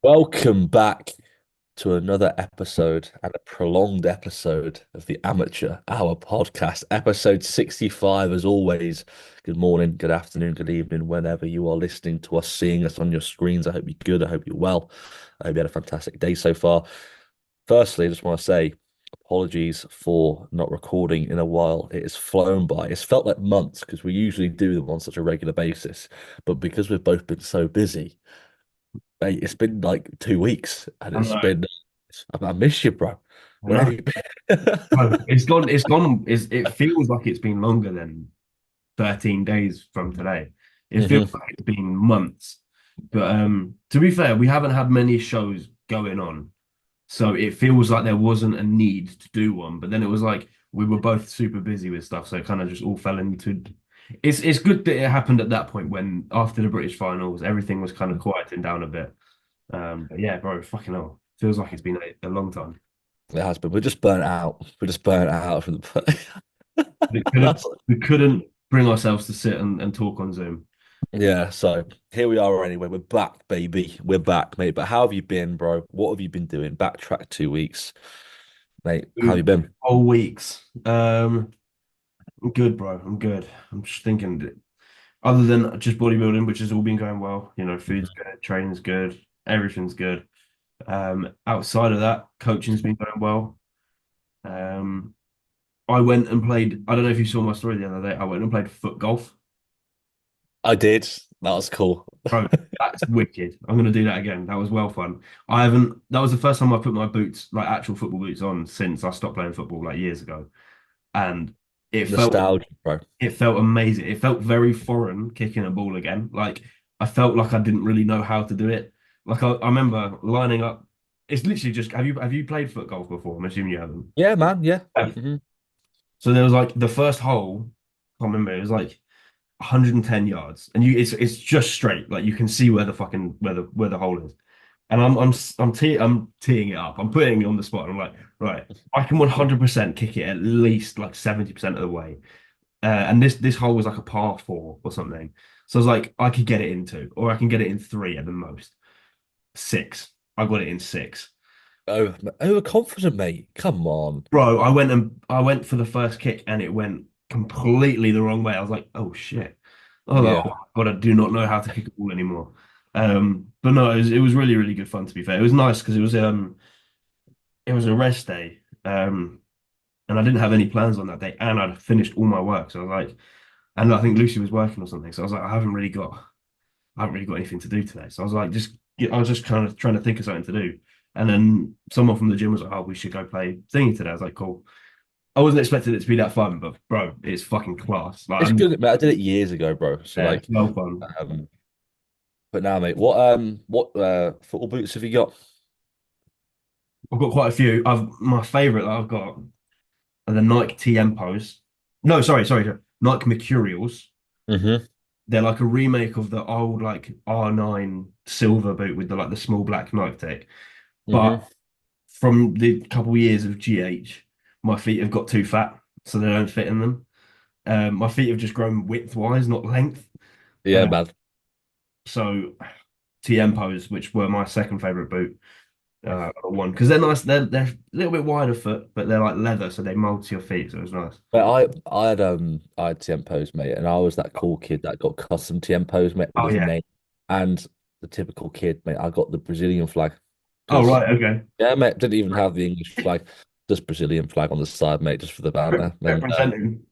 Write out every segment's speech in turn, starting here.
Welcome back to another episode and a prolonged episode of the Amateur Hour podcast, episode 65. As always, good morning, good afternoon, good evening, whenever you are listening to us, seeing us on your screens. I hope you're good. I hope you're well. I hope you had a fantastic day so far. Firstly, I just want to say apologies for not recording in a while. It has flown by. It's felt like months because we usually do them on such a regular basis, but because we've both been so busy. Mate, it's been like 2 weeks and I it's know. been, I miss you, bro. I Where have know. you been? No, it's gone. It's gone. It feels like it's been longer than 13 days from today. It feels hmm like it's been months. But to be fair, we haven't had many shows going on. So it feels like there wasn't a need to do one. But then it was like we were both super busy with stuff. So it kind of just all fell into it's good that it happened at that point when after the British finals, everything was kind of quieting down a bit. But yeah, bro, fucking hell. Feels like it's been a long time. It has been. We're just burnt out. We're just burnt out from the. We couldn't, That's, we couldn't bring ourselves to sit and talk on Zoom. yeah, so here we are anyway. We're back, baby. We're back, mate. But how have you been, bro? What have you been doing? Backtrack 2 weeks, mate. How have you been? Whole weeks. I'm good, bro. I'm good. I'm just thinking, other than just bodybuilding, which has all been going well, food's good, training's good, everything's good. Outside of that, coaching's been going well. Um, I went and played, I don't know if you saw my story the other day. I went and played foot golf. I did. That was cool. Bro, that's wicked. I'm gonna do that again. That was well fun. I haven't. That was the first time I put my boots, like actual football boots, on since I stopped playing football like years ago, and it felt Nostalgia, bro. it felt amazing. It felt very foreign kicking a ball again. Like I felt like I didn't really know how to do it. Like I remember lining up. It's literally just have you played foot golf before? I'm assuming you haven't. Yeah, man. Yeah. Yeah. hmm So there was like the first hole. I can't remember. It was like 110 yards, and it's just straight. Like you can see where the fucking where the hole is. And I'm teeing it up. I'm putting it on the spot. I'm like, right, I can 100% kick it at least like 70% of the way. And this hole was like a par four or something. So I was like, I could get it in two, or I can get it in three at the most. Six. I got it in six. Overconfident, mate. Come on. Bro, I went for the first kick and it went completely the wrong way. I was like, oh shit. I was like, oh Yeah. my God, I do not know how to kick a ball anymore. But no, it was really, really good fun to be fair. It was nice because it was a rest day. And I didn't have any plans on that day, and I'd finished all my work. So I was like, and I think Lucy was working or something. So I was like, I haven't really got anything to do today. So I was like, I was just kind of trying to think of something to do. And then someone from the gym was like, oh, we should go play thingy today. I was like, cool. I wasn't expecting it to be that fun, but bro, it's fucking class. Like, It's good, mate. I did it years ago, bro. So yeah, it's like, well fun. um, but now, mate, what football boots have you got? I've got quite a few. My favorite that I've got are the Nike Tempos. No, sorry, Nike Mercurials. hmm They're like a remake of the old like R9 silver boot with the small black Nike tech. hmm But from the couple of years of GH, my feet have got too fat, so they don't fit in them. My feet have just grown width-wise, not length. Yeah, Uh, man. so Tiempos, which were my second favorite boot, one because they're nice. They're a little bit wider foot, but they're like leather, so they mold to your feet, so it's nice. But I had Tiempos, mate, and I was that cool kid that got custom Tiempos, mate, with Oh his yeah. name. And the typical kid, mate, I got the Brazilian flag Oh because right. Okay. yeah, mate, didn't even have the English flag, just Brazilian flag on the side, mate, just for the banner. And yeah, Representing.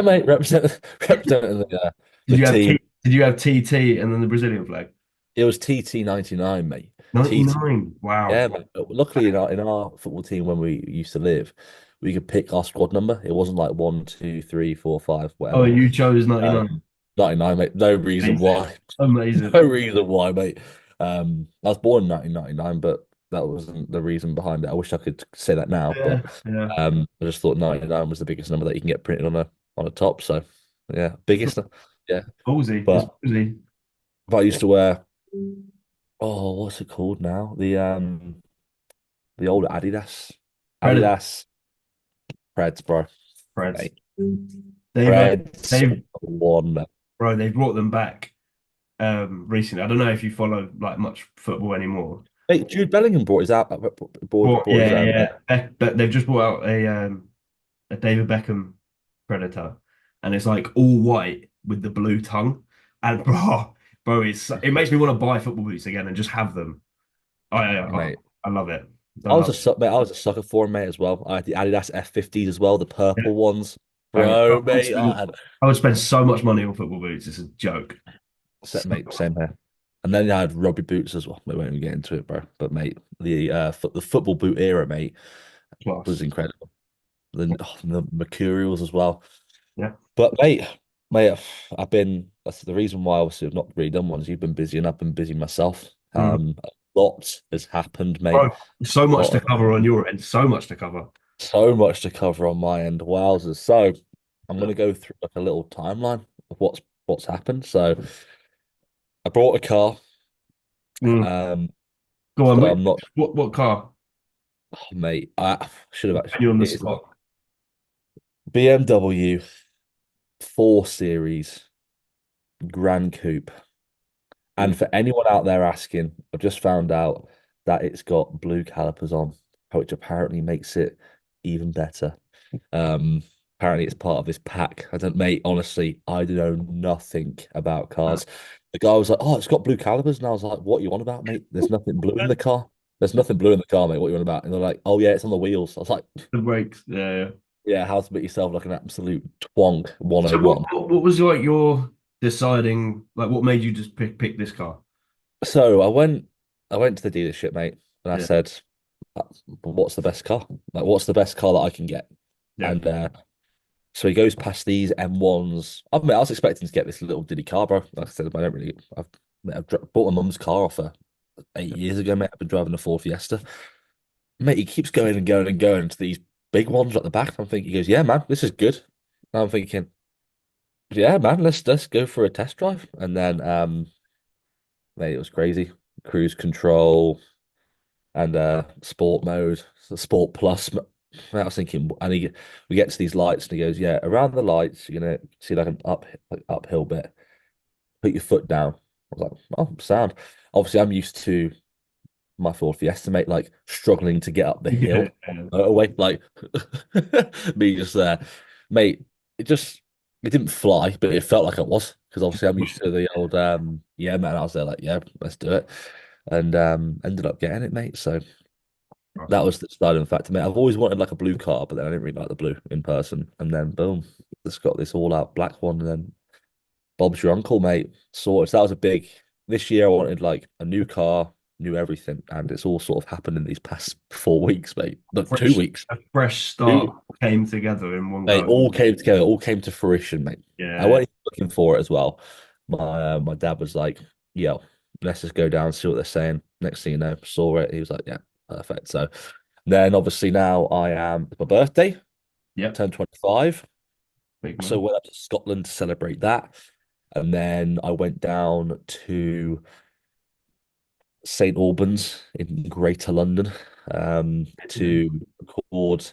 mate, representing Did the you have team. Did you have TT and then the Brazilian flag? It was TT 99, mate. TT. 99. Wow. Yeah, mate. Luckily, in our football team when we used to live, we could pick our squad number. It wasn't like one, two, three, four, five, Oh, whatever. you chose 99. 99, mate. No reason Amazing. why. Amazing. No reason why, mate. I was born in 1999, but that wasn't the reason behind it. I wish I could say that now, Yeah. but Yeah. I just thought 99 was the biggest number that you can get printed on a top. So yeah, biggest. Yeah, Ballsy. It's but ballsy. I used to wear. Oh, what's it called now? The old Predator. Adidas Preds, bro. Preds. Mate, They've Preds they've one. they've brought them back recently. I don't know if you follow like much football anymore. Hey, Jude Bellingham brought his out, Well, brought his yeah, yeah. But they've just brought out a David Beckham Predator, and it's like all white with the blue tongue. And it makes me want to buy football boots again and just have them. mate. I love it. I I was love a it. mate. I was a sucker for him, mate, as well. I had the Adidas F50s as well, the Yeah, purple ones, bang it. bro, mate. I had I would spend so much money on football boots. It's a joke. So mate, same here. And then I had rugby boots as well. We won't even get into it, bro. But mate, the football boot era, mate, was plus, incredible. The Mercurials as well. yeah. But mate, that's the reason why obviously I've not really done one. Is you've been busy and I've been busy myself. Mm. A lot has happened, mate. Bro, so A much lot to of, cover on your end. So much to cover. so much to cover on my end. Wowzers. So I'm gonna go through like a little timeline of what's happened. So I bought a car. Mm. Um, Go on. so I'm not, What car? oh, mate. I should have Put actually. you on the It is a spot. BMW 4 Series Grand Coupe. Mm. And for anyone out there asking, I've just found out that it's got blue calipers on, which apparently makes it even better. Um, Apparently it's part of this pack. I don't, mate, honestly, I know nothing about cars. The guy was like, "Oh, it's got blue calipers," and I was like, "What are you on about, mate? There's nothing blue in the car. There's nothing blue in the car, mate. What are you on about?" And they're like, "Oh yeah, it's on the wheels." I was like, The brakes. Yeah, yeah. "Yeah, how to make yourself like an absolute twonk So 101." what was like your deciding, like what made you just pick this car? So I went to the dealership, mate, and I Yeah, said, "What's the best car? Like, what's the best car that I can get?" yeah. And so he goes past these M1s. I mean, I was expecting to get this little Diddy car, bro. Like I said, I don't really. Bought my mum's car off her 8 years ago, mate. I've been driving a Ford Fiesta. Mate, he keeps going and going and going to these big ones at the back. I'm thinking, he goes, "Yeah, man, this is good." And I'm thinking, "Yeah, man, let's go for a test drive." And then, mate, it was crazy. Cruise control and sport mode, so sport plus. I was thinking, and we get to these lights, and he goes, "Yeah, around the lights, you're gonna see like an uphill bit. Put your foot down." I was like, "Oh, sound." Obviously, I'm used to my Ford Fiesta, mate, like struggling to get up the Yeah, hill on yeah. the motorway, like me just there, mate. It just it didn't fly, but it felt like it was because obviously I'm used to the old yeah, man. I was there like, yeah, let's do it, and ended up getting it, mate. So that was the starting factor, mate. I've always wanted like a blue car, but then I didn't really like the blue in person, and then boom, it's got this all out black one, and then Bob's your uncle, mate. Sorted. So that was a big. This year I wanted like a new car, new everything, and it's all sort of happened in these past 4 weeks, mate. Look, two Fresh, weeks. a fresh start Two, came together in one They go. all came together, all came to fruition, mate. I Yeah, wasn't even looking for it as well. My dad was like, "Yo, let's just go down and see what they're saying." Next thing you know, saw it. He was like, "Yeah, perfect." So then obviously now I am it's my birthday, yep. turned 25. Big So man. went up to Scotland to celebrate that. And then I went down to St Albans in Greater London Yeah, to record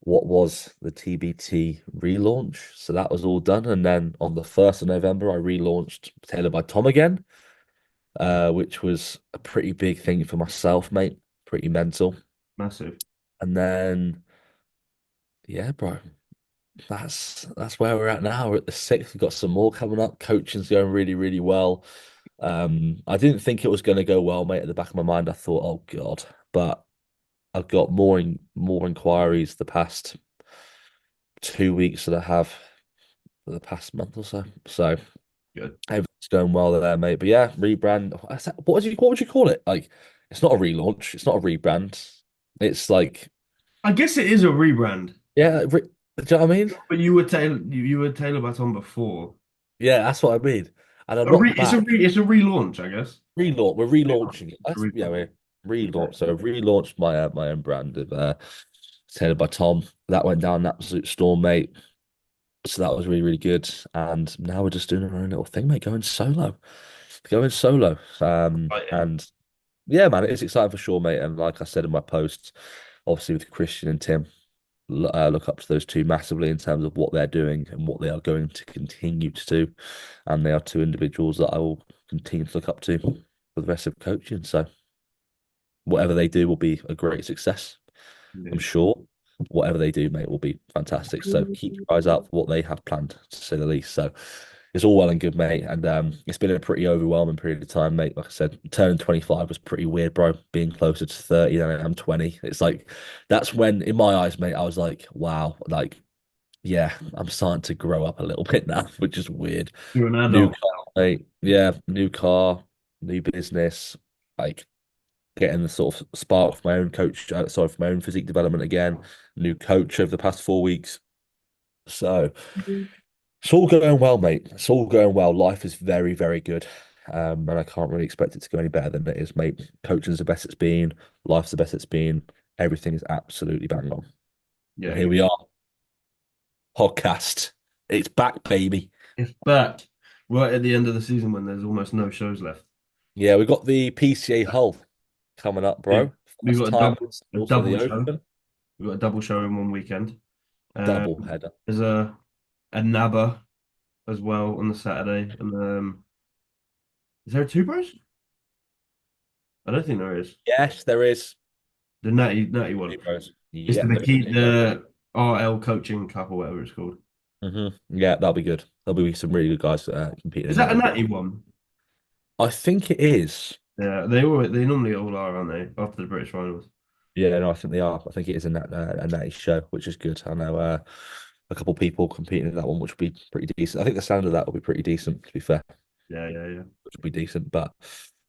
what was the TBT relaunch. So that was all done. And then on the 1st of November, I relaunched Tailored by Tom again, which was a pretty big thing for myself, mate. Pretty mental. massive. And then, yeah, bro, that's where we're at now. We're at the sixth. We've got some more coming up. Coaching's going really, really well. I didn't think it was going to go well, mate. At the back of my mind, I thought, "Oh God," but I've got more inquiries the past 2 weeks than I have for the past month or so. So Good. everything's going well there, mate. But yeah, rebrand. What would you call it? Like, it's not a relaunch. It's not a rebrand. It's like, I guess it is a rebrand, yeah, do you know what I mean? but you were Taylor Baton before. Yeah, that's what I mean. And I'm not It's a back. relaunch, I guess. Relaunch. We're relaunching it. It's a That's yeah, rebrand. we're Okay. relaunch. So I've relaunched my own brand of tailored by Tom. That went down an absolute storm, mate. So that was really, really good. And now we're just doing our own little thing, mate, going solo. Going solo. Exciting. And yeah, man, it is exciting for sure, mate. And like I said in my posts, obviously with Christian and Tim, look up to those two massively in terms of what they're doing and what they are going to continue to do. And they are two individuals that I will continue to look up to for the rest of coaching. So whatever they do will be a great success. I'm Indeed. sure whatever they do, mate, will be fantastic. So keep your eyes out for what they have planned, to say the least. So it's all well and good, mate. And it's been a pretty overwhelming period of time, mate. Like I said, turning 25 was pretty weird, bro. Being closer to 30 than I am 20. It's like that's when, in my eyes, mate, I was like, wow, like, yeah, I'm starting to grow up a little bit now, which is weird. You're an New adult. car, mate. Yeah, new car, new business. Like getting the sort of spark for my own coach, sorry, for my own physique development again. New coach over the past 4 weeks. So it's all going well, mate. It's all going well. Life is very, very good. And I can't really expect it to go any better than it is, mate. Coaching's the best it's been. Life's the best it's been. Everything is absolutely bang on. And Yeah, here we are, podcast. It's back, baby. it's back right at the end of the season when there's almost no shows left. Yeah, we got the PCA Hull coming up, We've, bro. we've First got time, a also double the show. Open. We've got a double show in one weekend. Double header. There's a NABBA as well on the Saturday, and is there a two bros? I don't think there is. Yes, there is. The natty one. Numerous. It's Yeah, the there is a numerous. the RL Coaching Cup or whatever it's called. Yeah, that'll be good. There'll be some really good guys competing Is in that that a one. natty one? I think it is. Yeah, they normally all are, aren't they? After the British finals. Yeah, no, I think they are. I think it is a natty show, which is good. I know a couple people competing in that one, which will be pretty decent. I think the sound of that will be pretty decent, to be fair, Yeah, yeah, yeah. which will be decent. But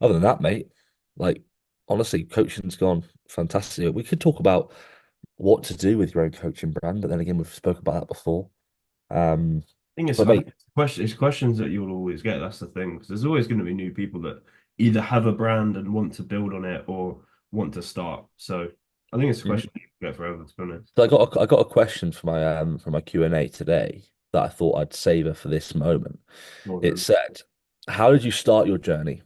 other than that, mate, like honestly, coaching's gone fantastic. We could talk about what to do with your own coaching brand, but then again, we've spoken about that before. Um, but I think mate, it's questions that you'll always get. That's the thing, because there's always going to be new people that either have a brand and want to build on it or want to start. So I think it's a mhm. question you get forever, to be honest. So I got a question for my Q&A today that I thought I'd savor for this moment. Well It then, said, "How did you start your journey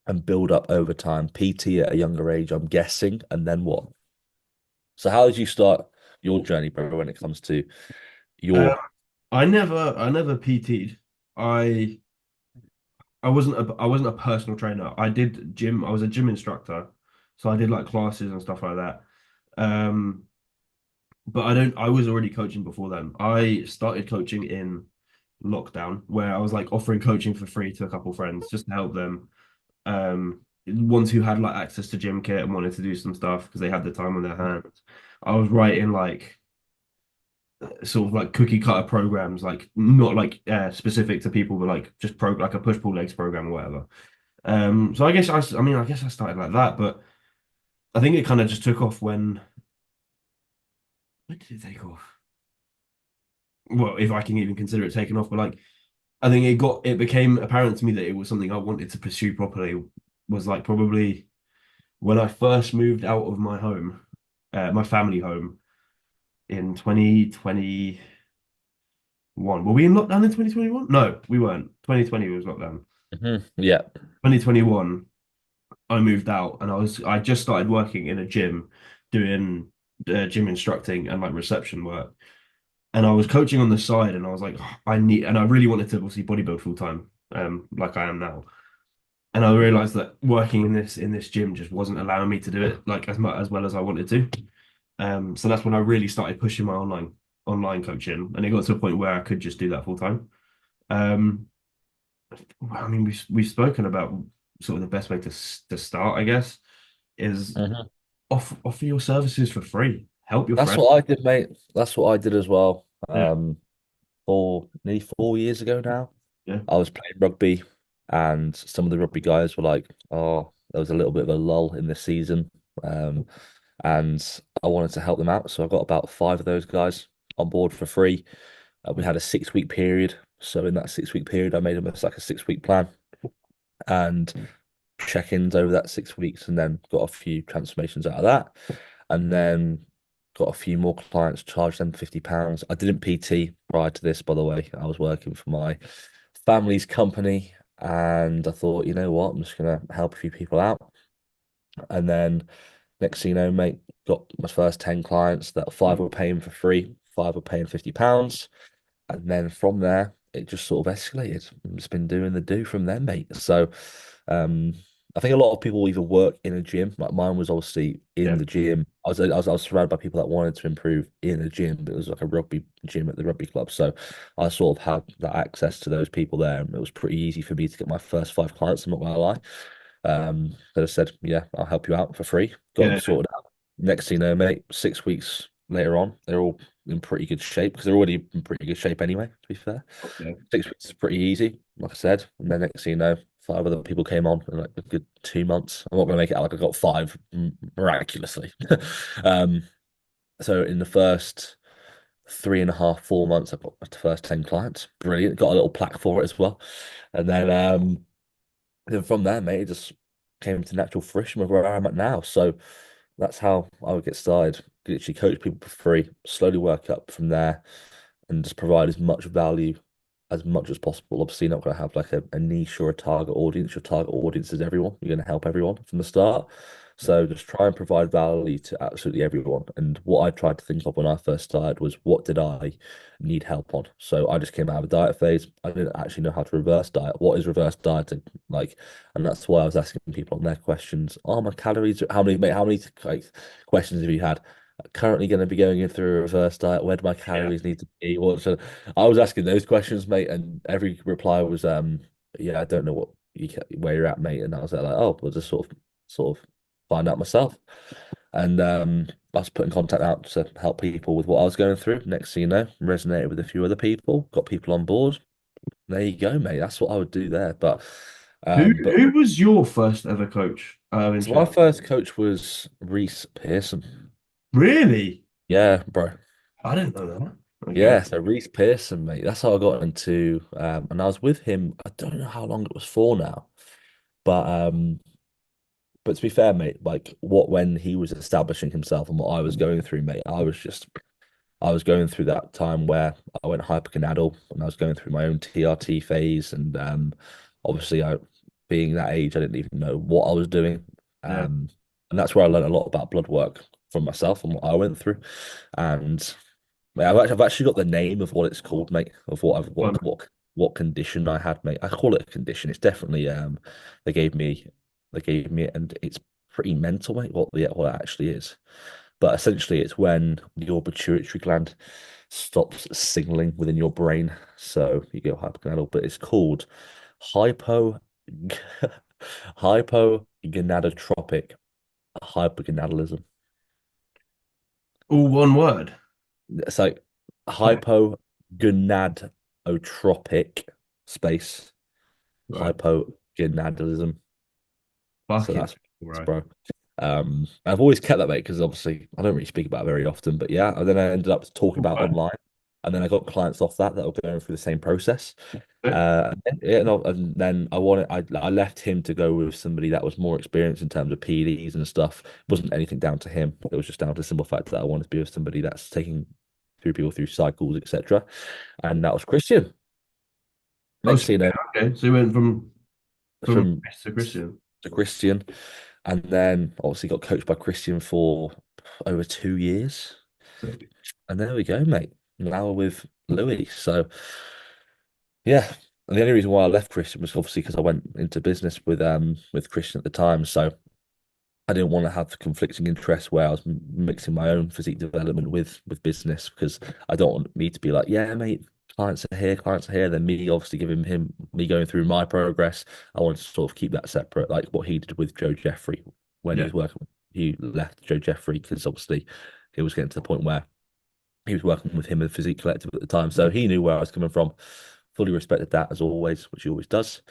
and build up over time? PT at a younger age, I'm guessing, and then what?" So how did you start your journey, bro, when it comes to um, your I never PT'd. I I wasn't a personal trainer. I did gym. I was a gym instructor, so I did like classes and stuff like that. Um, but I was already coaching before then. I started coaching in lockdown, where I was like offering coaching for free to a couple friends just to help them. Ones who had like access to gym kit and wanted to do some stuff because they had the time on their hands. I was writing like sort of like cookie cutter programs, like not like specific to people, but like just like a push pull legs program or whatever. So I mean, I guess I started like that, but I think it kind of just took off when did it take off? Well, if I can even consider it taken off, but like I think it became apparent to me that it was something I wanted to pursue properly. Was like probably when I first moved out of my home, my family home in 2021. Were we in lockdown in 2021? No, we weren't. 2020 was lockdown. yeah. 2021, I moved out and I just started working in a gym doing gym instructing and like reception work. And I was coaching on the side and I was like, "Oh, I really wanted to obviously bodybuild full time, like I am now. And I realized that working in this gym just wasn't allowing me to do it like as much as well as I wanted to. So that's when I really started pushing my online coaching, and it got to a point where I could just do that full time. Um, I mean, we've spoken about sort of the best way to start, I guess, is Mhm. offer your services for free. Help your That's friend. what I did, mate. That's what I did as well. Yeah, Nearly 4 years ago now. yeah. I was playing rugby, and some of the rugby guys were like, "Oh, there was a little bit of a lull in this season," um, and I wanted to help them out, so I got about five of those guys on board for free. We had a 6 week period, so in that 6 week period, I made them like a 6 week plan and check-ins over that 6 weeks, and then got a few transformations out of that, and then got a few more clients, charged them £50. I didn't PT prior to this, by the way. I was working for my family's company, and I thought, you know what, I'm just gonna help a few people out. And then next thing you know, mate, got my first 10 clients that five were paying for free, five were paying £50. And then from there, it just sort of escalated. It's been doing the do from there, mate. So, um, I think a lot of people either work in a gym, like mine was obviously in Yeah. the gym. I was surrounded by people that wanted to improve in a gym. It was like a rugby gym at the rugby club, so I sort of had that access to those people there, and it was pretty easy for me to get my first five clients. I'm not gonna lie. That I said, yeah, I'll help you out for free. Got them Yeah. sorted out. Next thing you know, mate, 6 weeks later on, they're all in pretty good shape because they're already in pretty good shape anyway, to be fair. Okay. 6 weeks is pretty easy, like I said. And then next thing you know, five other people came on in like a good 2 months. I'm not going to make it out like I got five miraculously. um, so in the first 3.5, 4 months, I got my first 10 clients. Brilliant. Got a little plaque for it as well. And then from there, mate, it just came to natural fruition with where I'm at now. So that's how I would get started. Literally coach people for free, slowly work up from there, and just provide as much value as much as possible. Obviously, you're not going to have like a niche or a target audience. Your target audience is everyone. You're going to help everyone from the start. So just try and provide value to absolutely everyone. And what I tried to think of when I first started was what did I need help on? So I just came out of a diet phase. I didn't actually know how to reverse diet. What is reverse dieting? Like, and that's why I was asking people on their questions. Oh, my calories, how many, mate, how many like questions have you had? Currently going to be going in through a reverse diet. Where do my Yeah. calories need to be? What so I was asking those questions, mate, and every reply was, yeah, I don't know where you're at, mate. And I was like, oh, we'll just sort of find out myself. And I was putting contact out to help people with what I was going through. Next thing you know, resonated with a few other people, got people on board. There you go, mate. That's what I would do there. But Who was your first ever coach? Out of so my interest. first coach was Reese Pearson. Really? Yeah, bro. I didn't know that. Okay. Yeah, so Reese Pearson, mate. That's how I got into. And I was with him. I don't know how long it was for now, but to be fair, mate, like what when he was establishing himself and what I was going through, mate, I was going through that time where I went hypergonadal and I was going through my own TRT phase, and obviously, I being that age, I didn't even know what I was doing, Yeah. um, and that's where I learned a lot about blood work from myself and what I went through, and mate, I've actually got the name of what it's called, mate, of what I've Fun. what condition I had, mate. I call it a condition. It's definitely they gave me they gave me it, and it's pretty mental, mate. What it actually is. But essentially, it's when your pituitary gland stops signaling within your brain, so you go hypergonadal. But it's called hypo hypogonadotropic hypergonadalism. All one word. It's like hypogonadotropic space Right. hypogonadalism. So Fucking that's right. bro. I've always kept that mate because obviously I don't really speak about it very often, but yeah. And then I ended up talking about Right. online, and then I got clients off that were going through the same process. Eh, Yeah, no, and then I left him to go with somebody that was more experienced in terms of PDs and stuff. It wasn't anything down to him. It was just down to the simple fact that I wanted to be with somebody that's taking through people through cycles, etc. And that was Christian. Oh, Next thing you know, okay. So you went from from Chris to Christian. to Christian, and then obviously got coached by Christian for over 2 years. So And there we go, mate. Now we're with Louis. So yeah. And the only reason why I left Christian was obviously because I went into business with Christian at the time. So I didn't want to have the conflicting interests where I was mixing my own physique development with business because I don't want me to be like, yeah, mate, clients are here. Then me obviously giving him me going through my progress. I wanted to sort of keep that separate, like what he did with Joe Jeffrey when he yeah. was working. He left Joe Jeffrey because obviously he was getting to the point where he was working with him and Physique Collective at the time, so he knew where I was coming from. Fully respected that as always, which he always does,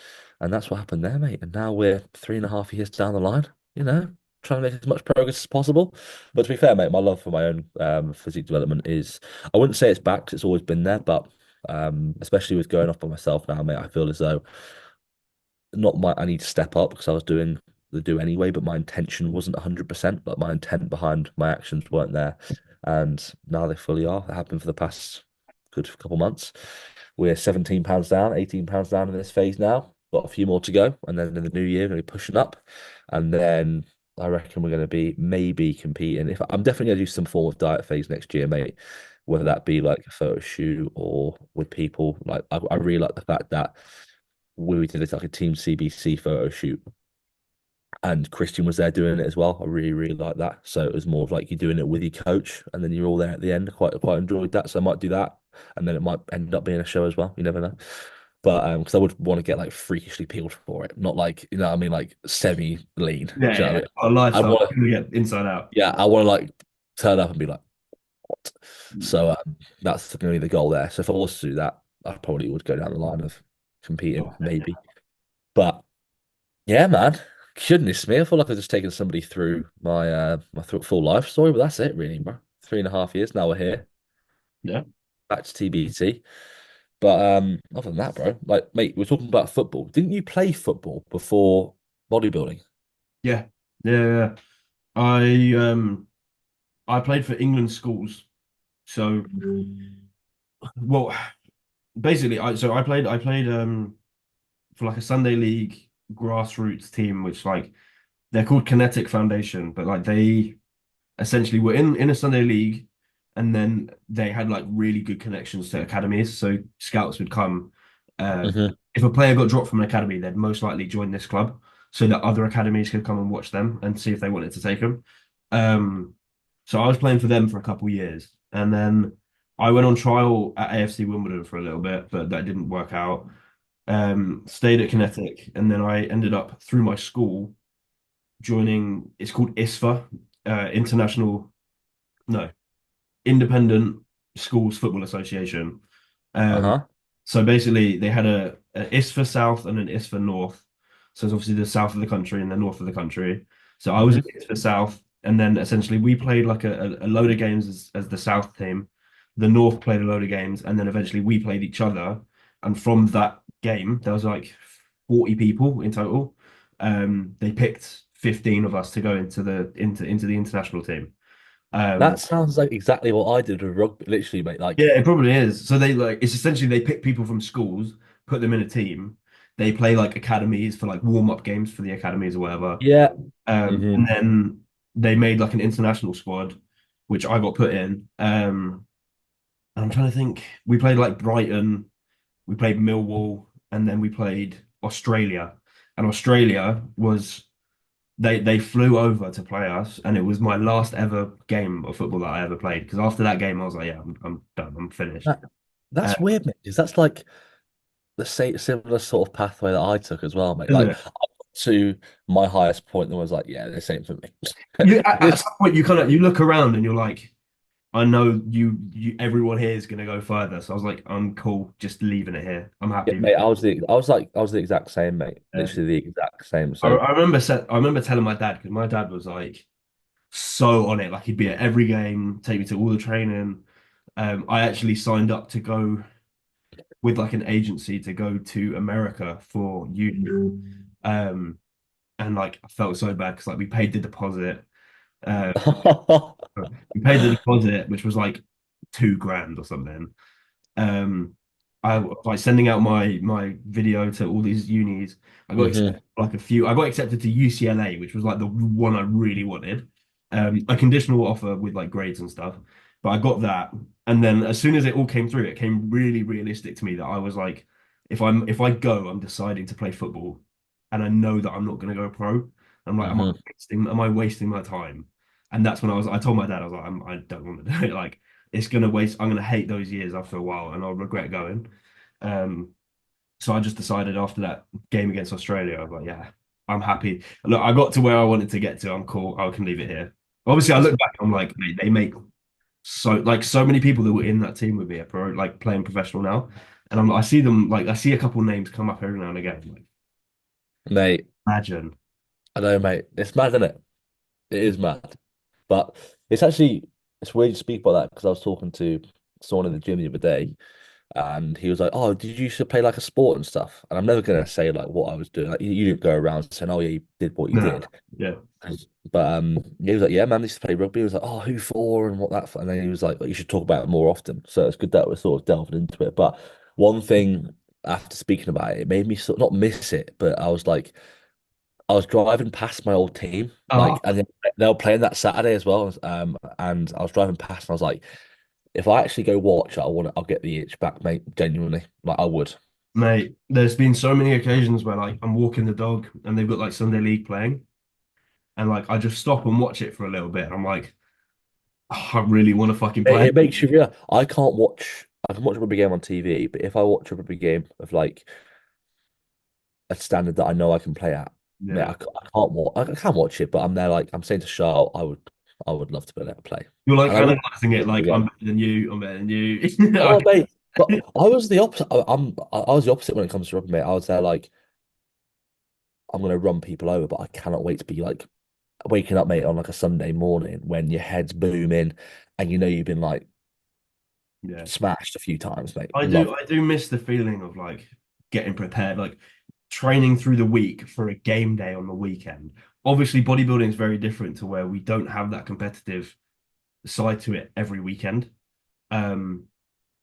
and that's what happened there, mate. And now we're 3.5 years down the line, you know, trying to make as much progress as possible. But to be fair, mate, my love for my own physique development is, I wouldn't say it's back 'cause it's always been there, but especially with going off by myself now, mate, I feel as though not my I need to step up because I was doing the do anyway, but my intention wasn't 100%, but my intent behind my actions weren't there. And now they fully are. It happened for the past good couple months. We're £17 down, £18 down in this phase now. Got a few more to go. And then in the new year, we're going to be pushing up. And then I reckon we're going to be maybe competing. If I'm definitely going to do some form of diet phase next year, mate, whether that be like a photo shoot or with people. Like I really like the fact that we did it like a team CBC photo shoot and Christian was there doing it as well. I really, really like that. So it was more of like you're doing it with your coach, and then you're all there at the end. Quite enjoyed that. So I might do that, and then it might end up being a show as well. You never know. But because I would want to get like freakishly peeled for it, not like you know what I mean, like semi lean. Do Yeah, you know what I yeah. mean? A I lifestyle. want to, You get inside out. yeah, I want to like turn up and be like, what? So that's going to be the goal there. So if I was to do that, I probably would go down the line of competing, Oh, yeah. maybe. But yeah, man. Goodness me, I feel like I've just taken somebody through my full life story, but that's it really, bro. 3.5 years now we're here. Yeah. Back to TBT. But other than that, bro, like mate, we're talking about football. Didn't you play football before bodybuilding? Yeah. Yeah. Yeah. I played for England schools. So well basically I played for like a Sunday league grassroots team, which like they're called Kinetic Foundation, but like they essentially were in a Sunday league, and then they had like really good connections to academies. So scouts would come. Uh, Hmm. if a player got dropped from an academy, they'd most likely join this club so that other academies could come and watch them and see if they wanted to take them. Um, so I was playing for them for a couple of years, and then I went on trial at AFC Wimbledon for a little bit, but that didn't work out. Stayed at Kinetic, and then I ended up through my school joining. It's called ISFA, International, no, Independent Schools Football Association. Um, Uh-huh. so basically, they had a ISFA South and an ISFA North. So it's obviously the south of the country and the north of the country. So I was in Hmm. ISFA South, and then essentially we played like a load of games as the South team. The North played a load of games, and then eventually we played each other. And from that game, there was like 40 people in total. They picked 15 of us to go into the international team. That Um, sounds like exactly what I did with rugby, literally, mate. Like, Yeah, it probably is. So they like it's essentially they pick people from schools, put them in a team. They play like academies for like warm-up games for the academies or whatever. yeah. And Hmm. then they made like an international squad, which I got put in. And I'm trying to think. We played like Brighton, we played Millwall, and then we played Australia. And Australia was they flew over to play us, and it was my last ever game of football that I ever played. Because after that game, I was like, yeah, I'm done, I'm finished. That, that's weird, mate, because that's like the same similar sort of pathway that I took as well, mate. Isn't Like it? I got to my highest point and was like, yeah, this ain't for me. You at This, some point you kind of you look around and you're like, I know you everyone here is gonna go further. So I was like, I'm cool, just leaving it here. I'm yeah, happy. mate, I was the exact same, mate. Yeah. Literally the exact same. I, So I remember I remember telling my dad because my dad was like so on it. Like he'd be at every game, take me to all the training. I actually signed up to go with like an agency to go to America for uni. Um, and like I felt so bad because like we paid the deposit. Uh, we paid the deposit, which was like 2 grand or something. Um, I was like sending out my video to all these unis. I got hmm accepted like a few. I got accepted to UCLA, which was like the one I really wanted. A conditional offer with like grades and stuff. But I got that, and then as soon as it all came through, it came really realistic to me that I was like, if I go, I'm deciding to play football, and I know that I'm not going to go pro. I'm like, hmm am I wasting my time? And that's when I told my dad, I was like, I don't want to do it. Like, it's gonna waste. I'm gonna hate those years after a while, and I'll regret going. Um, so I just decided after that game against Australia, I was like, yeah, I'm happy. Look, I got to where I wanted to get to. I'm cool. I can leave it here. Obviously, I That's look back. I'm like, they make so many people that were in that team with me are pro, like playing professional now, and I see them like I see a couple names come up every now and again. Like, mate. imagine. I know, mate. It's mad, isn't it? It is mad. But it's actually it's weird you speak about that because I was talking to someone in the gym the other day, and he was like, "Oh, did you used to play like a sport and stuff?" And I'm never gonna say like what I was doing. Like you didn't go around saying, "Oh yeah, you did what you No, did." yeah, But he was like, "Yeah, man, I used to play rugby." He was like, "Oh, who for and what that for?" And then he was like, "You should talk about it more often." So it's good that we're sort of delving into it. But one thing after speaking about it, it made me sort not miss it, but I was like, I was driving past my old team, oh, like, and they were playing that Saturday as well. And I was driving past, and I was like, if I actually go watch, I'll get the itch back, mate. Genuinely, like I would. mate. There's been so many occasions where like I'm walking the dog and they've got like Sunday league playing. and like I just stop and watch it for a little bit. And I'm like, oh, I really want to fucking It, play. it makes you real. I can watch a rugby game on TV, but if I watch a rugby game of like a standard that I know I can play at, mate, Yeah, I can't watch. I can watch it, but I'm there like I'm saying to Charles, I would love to be able to play, you're like and I would analyzing it like I'm again. better than you. I'm better than you. Oh, mate, but I was the opposite. I was the opposite when it comes to rugby, mate. I was there like I'm gonna run people over, but I cannot wait to be like waking up, mate, on like a Sunday morning when your head's booming and you know you've been like Yeah. smashed a few times, mate. I do Love I do miss the feeling of like getting prepared, like training through the week for a game day on the weekend. Obviously, bodybuilding is very different to where we don't have that competitive side to it every weekend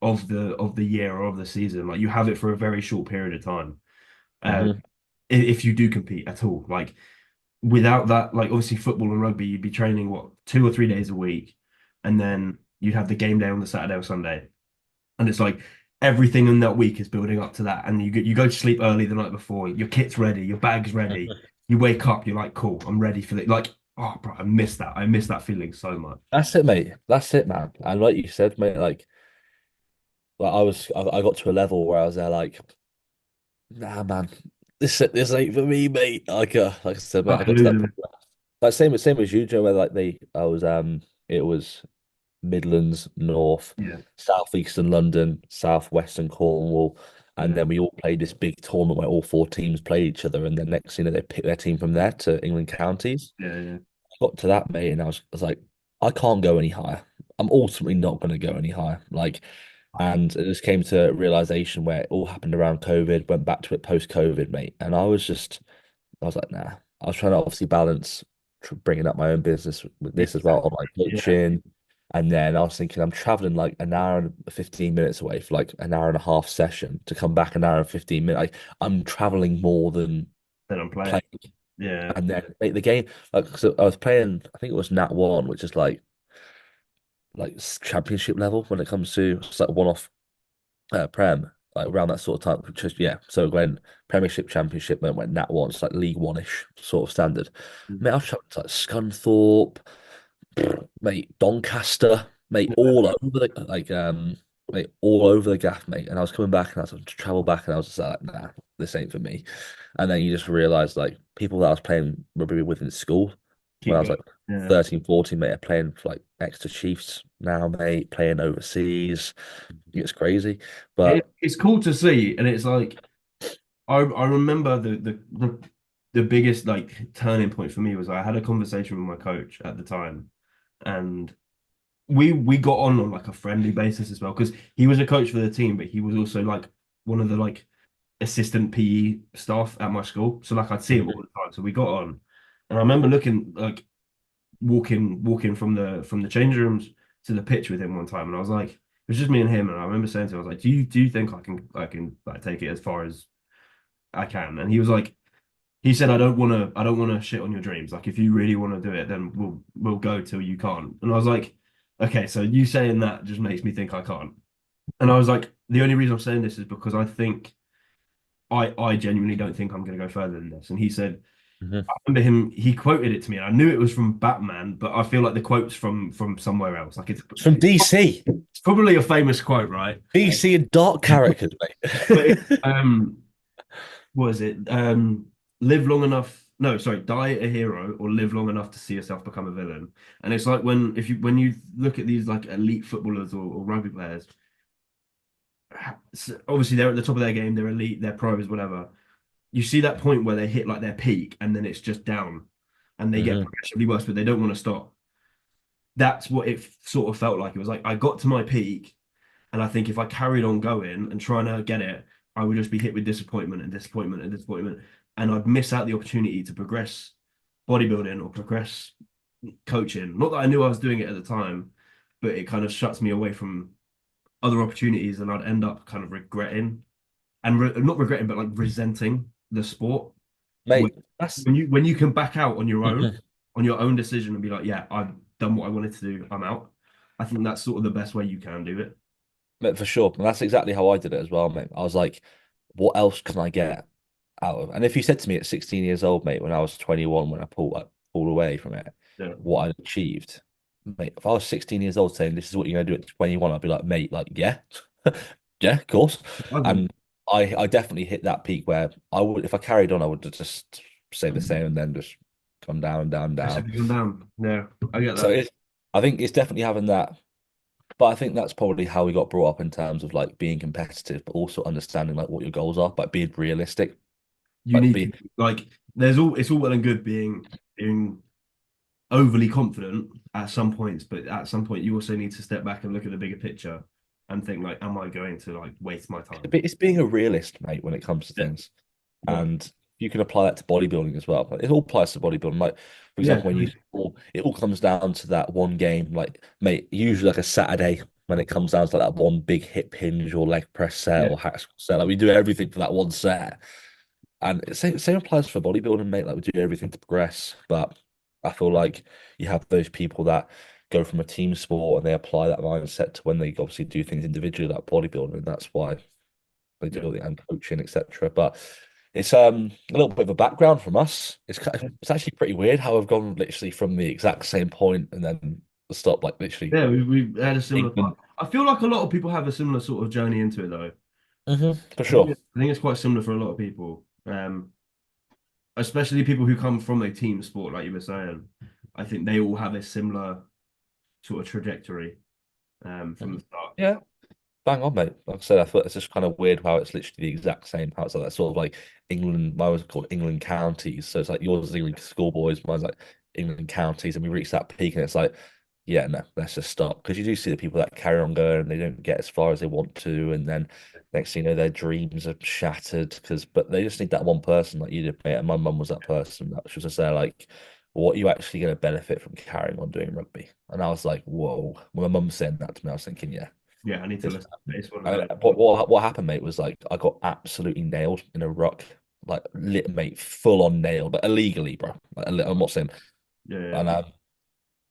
of the year or of the season. Like you have it for a very short period of time. it. Um, if you do compete at all, like without that, like obviously football and rugby, you'd be training what 2 or 3 days a week, and then you'd have the game day on the Saturday or Sunday. And it's like everything in that week is building up to that. And you go to sleep early the night before, your kit's ready, your bag's ready. You wake up, you're like, cool, I'm ready for it. Like, oh, bro, I miss that. I miss that feeling so much. That's it, mate. That's it, man. And like you said, mate, I got to a level where I was there like, nah, man, this ain't for me, mate. Like I said, mate, I Fucking got to that losing point it. like same as you, Joe, where like I was it was Midlands, North, Yeah, Southeastern London, Southwestern Cornwall, and yeah, then we all played this big tournament where all four teams played each other, and then next thing you know, they picked their team from there to England counties. yeah, yeah. Got to that, mate, and I was like, I can't go any higher. I'm ultimately not going to go any higher. Like, and it just came to a realization where it all happened around COVID, went back to it post COVID, mate, and I was like, nah. I was trying to obviously balance bringing up my own business with this as well, online Yeah. coaching. And then I was thinking, I'm traveling like an hour and 15 minutes away for like an hour and a half session to come back an hour and 15 minutes. Like, I'm traveling more than Then I'm playing. playing. Yeah, And then the game, like, so I was playing, I think it was Nat 1, which is like championship level when it comes to it's like one off Prem, like around that sort of time. Just yeah. So when Premiership, Championship, then went Nat one, it's like League One-ish sort of standard. Mate, I've traveled to like Scunthorpe, mate, Doncaster, mate, yeah. all over the mate, all over the gaff, mate. And I was coming back and I was to travel back and I was just like, nah, this ain't for me. And then you just realize like people that I was playing rugby with in school when Keep I was going. like Yeah. 13, 14, mate, are playing for like Exeter Chiefs now, mate, playing overseas. It's crazy. But It's cool to see, and it's like I remember the biggest like turning point for me was I had a conversation with my coach at the time, and we got on like a friendly basis as well because he was a coach for the team, but he was also like one of the like assistant PE staff at my school. So like I'd see him all the time. So we got on, and I remember looking like walking from the change rooms to the pitch with him one time, and I was like, it was just me and him, and I remember saying to him, I was like, do you think I can like take it as far as I can? And he was like, he said, I don't want to shit on your dreams. Like if you really want to do it, then we'll go till you can't. And I was like, okay, so you saying that just makes me think I can't. And I was like, the only reason I'm saying this is because I think I genuinely don't think I'm going to go further than this. And he said, Mhm. I remember him, he quoted it to me, and I knew it was from Batman, but I feel like the quote's from somewhere else. Like It's from DC. it's probably a famous quote, right? DC and dark characters, But it, mate. what is it? Live long enough. No, sorry, die a hero or live long enough to see yourself become a villain. And it's like when you look at these like elite footballers or rugby players, obviously they're at the top of their game, they're elite, they're pros, whatever. You see that point where they hit like their peak and then it's just down and they get hmm progressively worse, but they don't want to stop. That's what it sort of felt like. It was like I got to my peak, and I think if I carried on going and trying to get it, I would just be hit with disappointment and disappointment and disappointment, and I'd miss out the opportunity to progress bodybuilding or progress coaching. Not that I knew I was doing it at the time, but it kind of shuts me away from other opportunities, and I'd end up kind of regretting and not regretting, but like resenting the sport. When Mate, that's when you can back out Mhm. on your own decision and be like, yeah, I've done what I wanted to do, I'm out. I think that's sort of the best way you can do it. Mate, for sure. And that's exactly how I did it as well, mate. I was like, what else can I get out of? And if you said to me at 16 years old, mate, when I was 21, when I pulled up, pulled away from it, Yeah. what I achieved, mate. If I was 16 years old saying this is what you're gonna do at 21, I'd be like, mate, like, yeah, yeah, of course. I've And I definitely hit that peak where I would, if I carried on, I would just say the same and then just come down, down, down. Basically gone down. Yeah, I get So that. I think it's definitely having that. But I think that's probably how we got brought up in terms of like being competitive, but also understanding like what your goals are, but being realistic. You Like need to be like. There's all. It's all well and good being overly confident at some points, but at some point you also need to step back and look at the bigger picture and think like, am I going to like waste my time? it's being a realist, mate, when it comes to Yeah, things. yeah, And you can apply that to bodybuilding as well. But it all applies to bodybuilding. Like, for yeah. example, when you it all comes down to that one game, like, mate, usually like a Saturday when it comes down to like that one big hip hinge or leg press set Yeah. or hack squat set. Like we do everything for that one set. And same applies for bodybuilding, mate. Like we do everything to progress. But I feel like you have those people that go from a team sport and they apply that mindset to when they obviously do things individually like bodybuilding. And that's why they Yeah. do all the and coaching, etc. But it's a little bit of a background from us. It's actually pretty weird how we've gone literally from the exact same point and then stop like literally Yeah, we had a similar. England. I feel like a lot of people have a similar sort of journey into it, though. For sure. I think it's quite similar for a lot of people, especially people who come from a team sport, like you were saying. I think they all have a similar sort of trajectory from the Mhm. start. Yeah, bang on, mate. Like I said, I thought it's just kind of weird how it's literally the exact same. How it's like that sort of like England, mine was called England counties. So it's like yours is England schoolboys, mine's like England counties, and we reach that peak, and it's like, yeah, no, let's just stop. Because you do see the people that carry on going and they don't get as far as they want to, and then next thing you know, their dreams are shattered. But they just need that one person, like you did, mate. And my mum was that person that was just there, like, what are you actually going to benefit from carrying on doing rugby? And I was like, whoa. When my mum said that to me, I was thinking, yeah. Yeah, I need to This listen. It's one of and those. what happened, mate, was like I got absolutely nailed in a ruck, like lit, mate, full on nailed, but illegally, bro. Like, I'm not saying. Yeah, yeah. And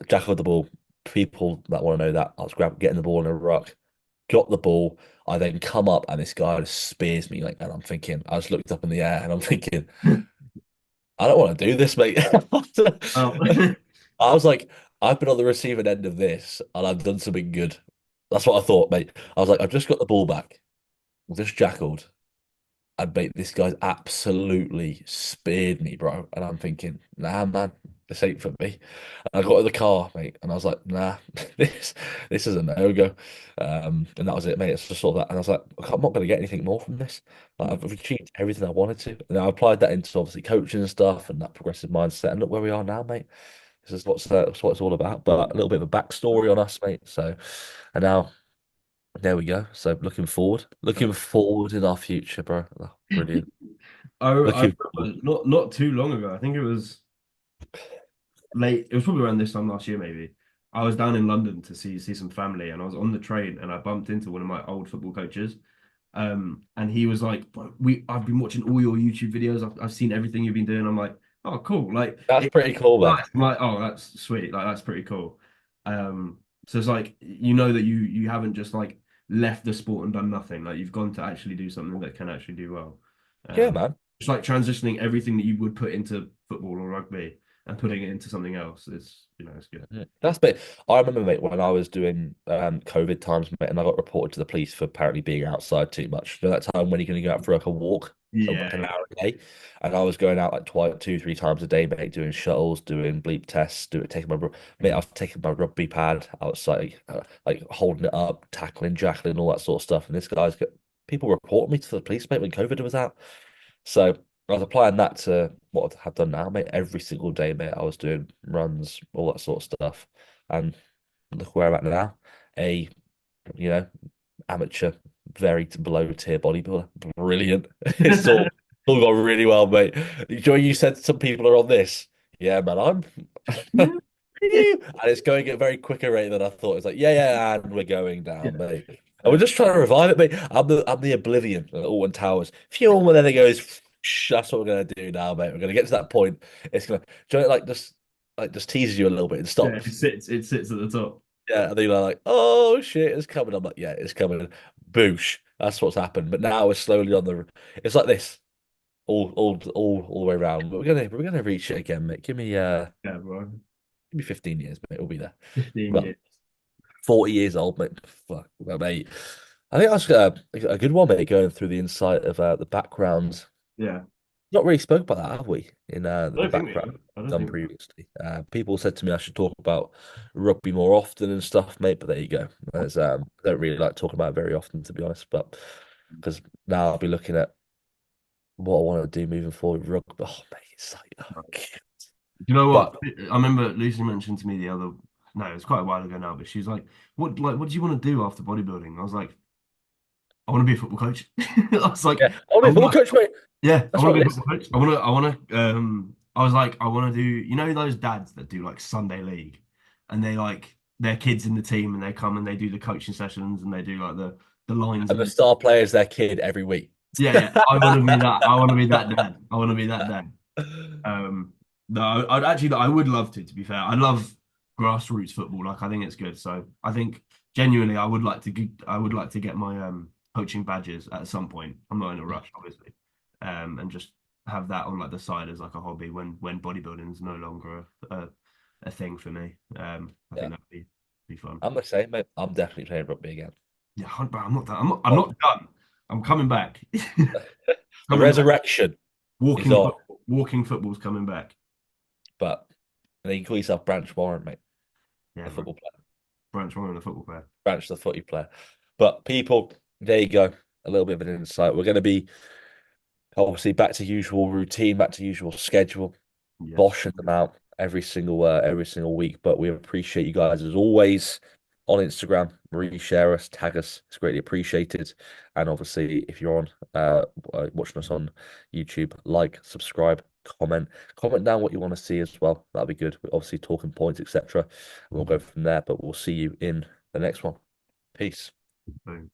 jack of the ball. People that want to know that I was getting the ball in a ruck, got the ball. I then come up and this guy just spears me, like, and I'm thinking, I just looked up in the air and I'm thinking, I don't want to do this, mate. Oh, I was like, I've been on the receiving end of this and I've done something good. That's what I thought, mate. I was like, I've just got the ball back. I just jackled. And mate, this guy's absolutely speared me, bro. And I'm thinking, nah, man, this ain't for me. And I got to the car, mate, and I was like, nah, this is a no-go. And that was it, mate. It's just sort of that. And I was like, I'm not going to get anything more from this. Like, I've achieved everything I wanted to. And I applied that into obviously coaching and stuff and that progressive mindset. And look where we are now, mate. This is what it's all about. But a little bit of a backstory on us, mate. So, and now there we go. So looking forward in our future, bro. Oh, brilliant. I Looking forward. remember not too long ago. I think it was late. It was probably around this time last year, maybe. I was down in London to see some family, and I was on the train, and I bumped into one of my old football coaches. And he was like, "Bro, I've been watching all your YouTube videos. I've seen everything you've been doing." I'm like, "Oh, cool!" Like, That's pretty cool, man. nice. I'm like, "Oh, that's sweet. Like, that's pretty cool." So it's like you know that you haven't just like left the sport and done nothing. Like you've gone to actually do something that can actually do well. Yeah, Um, man. it's like transitioning everything that you would put into football or rugby and putting it into something else. It's good. Yeah. That's bit. I remember, mate, when I was doing COVID times, mate, and I got reported to the police for apparently being outside too much. You know that time when you're going to go out for like a walk, Yeah, like an hour a day, and I was going out like twice, two, three times a day, mate, doing shuttles, doing bleep tests, taking mate, I've taken my rugby pad outside, like holding it up, tackling, jackling, all that sort of stuff. And this guy's got people reporting me to the police, mate, when COVID was out. So I was applying that to what I have done now, mate. Every single day, mate, I was doing runs, all that sort of stuff. And look where I'm at now. A, you know, amateur, very below tier bodybuilder. Brilliant. It's all gone really well, mate. Joy, you said some people are on this. Yeah, man, I'm yeah, and it's going at a very quicker rate than I thought. It's like, yeah, yeah, and we're going down, yeah. mate. And we're just trying to revive it, mate. I'm the Oblivion at Alton Towers. Fuel, and then it goes. That's what we're gonna do now, mate. We're gonna get to that point. It's gonna, do you know, like just teases you a little bit and Yeah, stops. it sits at the top. Yeah, and then you're like, oh shit, it's coming. I'm like, yeah, it's coming. Boosh. That's what's happened. But now we're slowly on the. It's like this. all the way around. But we're gonna reach it again, mate. Yeah, bro. Give me 15 years, mate. We'll be there. 15 Well, years. 40 years old, mate. Fuck, well, mate. I think that's a good one, mate. Going through the insight of the backgrounds. Yeah. Not really spoke about that, have we? In I the don't think we background have. I don't done think we have. previously. People said to me I should talk about rugby more often and stuff, mate. But there you go. I don't really like talking about it very often, to be honest. But because now I'll be looking at what I want to do moving forward with rugby. Oh, mate, it's like, oh, God. You know what? But I remember Lucy mentioned to me the other, no, it was quite a while ago now, but she was like, what do you want to do after bodybuilding? I was like, I want to be a football coach. I was like, yeah, I'll be I a football want to, coach, mate. yeah, I That's want right, to be a listen. football coach. I was like, I want to do, you know, those dads that do like Sunday league and they like their kids in the team and they come and they do the coaching sessions and they do like the lines And the in. star player is their kid every week. Yeah, yeah. I want to be that. I want to be that dad. I want to be that dad. No, I'd actually, I would love to be fair. I love grassroots football. Like, I think it's good. So I think genuinely, I would like to get my coaching badges at some point. I'm not in a rush, obviously, and just have that on like the side as like a hobby when bodybuilding is no longer a thing for me. I Yeah, think that'd be fun. I'm the same, mate. I'm definitely playing rugby again. Yeah, but I'm not done. I'm Oh, not done. I'm coming back. the Coming back. resurrection is Walking on, football. Walking football's coming back. but then you can call yourself Branch Warren, mate, Yeah, the bro. football player. Branch one on the football player. Branch the footy player. But people, there you go. A little bit of an insight. We're going to be obviously back to usual routine, back to usual schedule, Yes. boshing them out every single week. But we appreciate you guys as always on Instagram. Reshare us, tag us. It's greatly appreciated. And obviously, if you're on watching us on YouTube, like, subscribe, comment down what you want to see as well. That'll be good. We're obviously talking points, etc. And we'll go from there. But we'll see you in the next one. Peace. Boom.